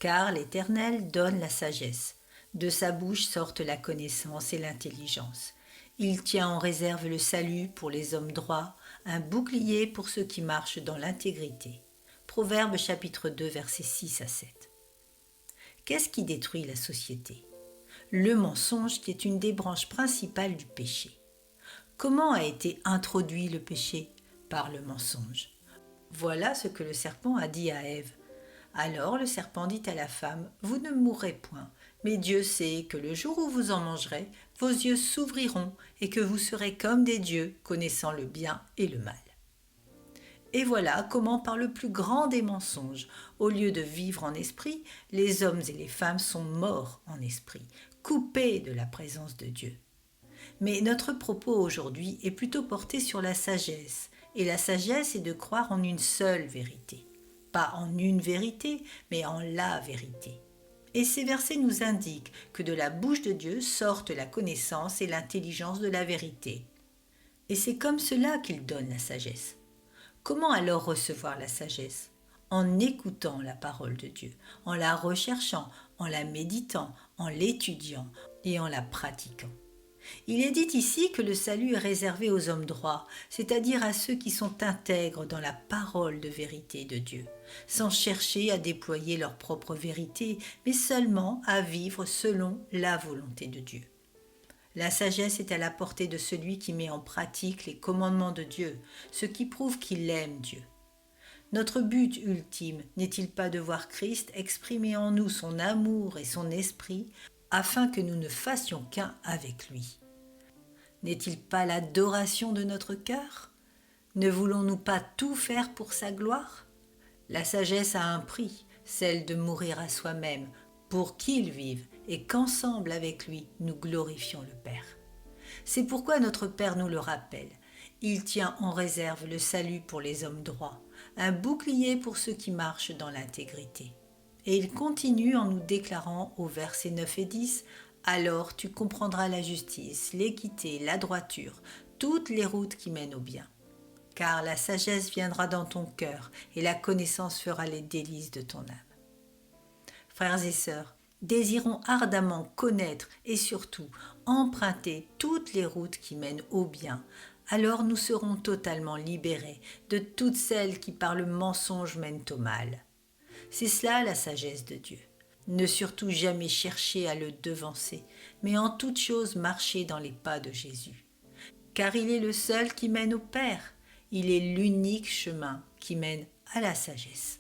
Car l'Éternel donne la sagesse. De sa bouche sortent la connaissance et l'intelligence. Il tient en réserve le salut pour les hommes droits, un bouclier pour ceux qui marchent dans l'intégrité. Proverbe chapitre 2 versets 6 à 7. Qu'est-ce qui détruit la société? Le mensonge qui est une des branches principales du péché. Comment a été introduit le péché? Par le mensonge. Voilà ce que le serpent a dit à Ève. Alors le serpent dit à la femme, « Vous ne mourrez point, mais Dieu sait que le jour où vous en mangerez, vos yeux s'ouvriront et que vous serez comme des dieux, connaissant le bien et le mal. » Et voilà comment par le plus grand des mensonges, au lieu de vivre en esprit, les hommes et les femmes sont morts en esprit, coupés de la présence de Dieu. Mais notre propos aujourd'hui est plutôt porté sur la sagesse, et la sagesse est de croire en une seule vérité. Pas en une vérité, mais en la vérité. Et ces versets nous indiquent que de la bouche de Dieu sortent la connaissance et l'intelligence de la vérité. Et c'est comme cela qu'il donne la sagesse. Comment alors recevoir la sagesse? En écoutant la parole de Dieu, en la recherchant, en la méditant, en l'étudiant et en la pratiquant. Il est dit ici que le salut est réservé aux hommes droits, c'est-à-dire à ceux qui sont intègres dans la parole de vérité de Dieu, sans chercher à déployer leur propre vérité, mais seulement à vivre selon la volonté de Dieu. La sagesse est à la portée de celui qui met en pratique les commandements de Dieu, ce qui prouve qu'il aime Dieu. Notre but ultime n'est-il pas de voir Christ exprimer en nous son amour et son esprit, afin que nous ne fassions qu'un avec lui? N'est-il pas l'adoration de notre cœur? Ne voulons-nous pas tout faire pour sa gloire? La sagesse a un prix, celle de mourir à soi-même, pour qu'il vive et qu'ensemble avec lui nous glorifions le Père. C'est pourquoi notre Père nous le rappelle. Il tient en réserve le salut pour les hommes droits, un bouclier pour ceux qui marchent dans l'intégrité. Et il continue en nous déclarant au verset 9 et 10 « Alors tu comprendras la justice, l'équité, la droiture, toutes les routes qui mènent au bien. Car la sagesse viendra dans ton cœur et la connaissance fera les délices de ton âme. » Frères et sœurs, désirons ardemment connaître et surtout emprunter toutes les routes qui mènent au bien. Alors nous serons totalement libérés de toutes celles qui par le mensonge mènent au mal. C'est cela la sagesse de Dieu. Ne surtout jamais chercher à le devancer, mais en toute chose marcher dans les pas de Jésus. Car il est le seul qui mène au Père. Il est l'unique chemin qui mène à la sagesse.